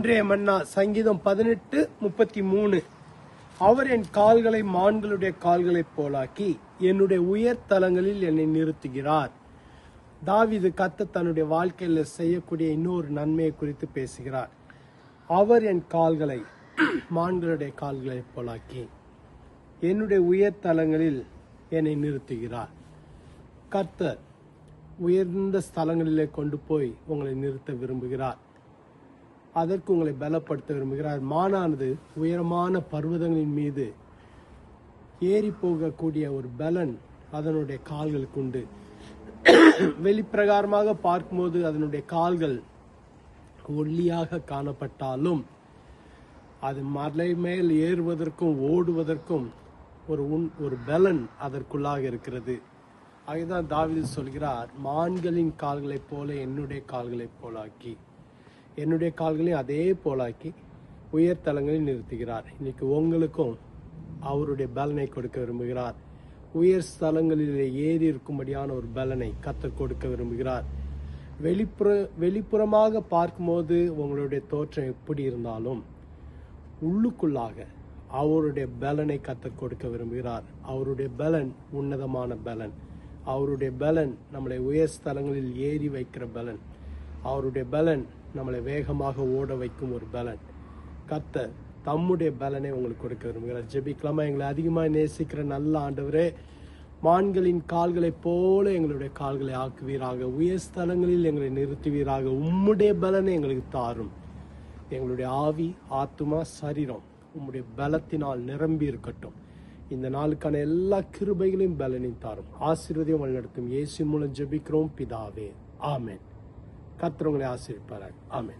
இன்றைய மன்னா சங்கீதம் 18:33. அவர் என் கால்களை மான்களுடைய கால்களைப் போலாக்கி என்னுடைய உயர் தலங்களில் என்னை நிறுத்துகிறார். தாவீது தன்னுடைய வாழ்க்கையில செய்யக்கூடிய இன்னொரு நன்மையை குறித்து பேசுகிறார். அவர் என் கால்களை மான்களுடைய கால்களைப் போலாக்கி என்னுடைய உயர் தலங்களில் என்னை நிறுத்துகிறார். கர்த்தர் உயர்ந்த ஸ்தலங்களிலே கொண்டு போய் உங்களை நிறுத்த விரும்புகிறார். அதற்கு உங்களை பலப்படுத்த விரும்புகிறார். மானானது உயரமான பர்வதங்களின் மீது ஏறி போகக்கூடிய ஒரு பலன் அதனுடைய கால்களுக்கு உண்டு. வெளிப்பிரகாரமாக பார்க்கும்போது அதனுடைய கால்கள் ஒல்லியாக காணப்பட்டாலும் அது மலை மேல் ஏறுவதற்கும் ஓடுவதற்கும் ஒரு பலன் அதற்குள்ளாக இருக்கிறது. அதுதான் தாவீது சொல்கிறார், மான்களின் கால்களைப் போல என்னுடைய கால்களைப் போலாக்கி, என்னுடைய கால்களையும் அதே போலாக்கி உயர் தலங்களில் நிறுத்துகிறார். இன்னைக்கு உங்களுக்கும் அவருடைய பலனை கொடுக்க விரும்புகிறார். உயர் ஸ்தலங்களிலே ஏறி இருக்கும்படியான ஒரு பலனை கர்த்தர் கொடுக்க விரும்புகிறார். வெளிப்புறமாக பார்க்கும்போது உங்களுடைய தோற்றம் எப்படி இருந்தாலும் உள்ளுக்குள்ளாக அவருடைய பலனை கர்த்தர் கொடுக்க விரும்புகிறார். அவருடைய பலன் உன்னதமான பலன். அவருடைய பலன் நம்மளை உயர் ஸ்தலங்களில் ஏறி வைக்கிற பலன். அவருடைய பலன் நம்மளை வேகமாக ஓட வைக்கும் ஒரு பலன். கர்த்தர் தம்முடைய பலனை உங்களுக்கு கொடுக்க விரும்புகிறார். ஜெபிக்கலாமா? எங்களை அதிகமாக நேசிக்கிற நல்ல ஆண்டவரே, மான்களின் கால்களைப் போல எங்களுடைய கால்களை ஆக்குவீராக. உயர் ஸ்தலங்களில் எங்களை நிறுத்துவீராக. உம்முடைய பலனை எங்களுக்கு தாரும். எங்களுடைய ஆவி, ஆத்துமா, சரீரம் உம்முடைய பலத்தினால் நிரம்பி இருக்கட்டும். இந்த நாளுக்கான எல்லா கிருபைகளையும் பலனையும் தாரும். ஆசீர்வாதம் வழிநடத்தும் இயேசுவின் மூலம் ஜெபிக்கிறோம் பிதாவே, ஆமென். கர்த்தர் உங்களை ஆசீர்வதிப்பாராக. ஆமென்.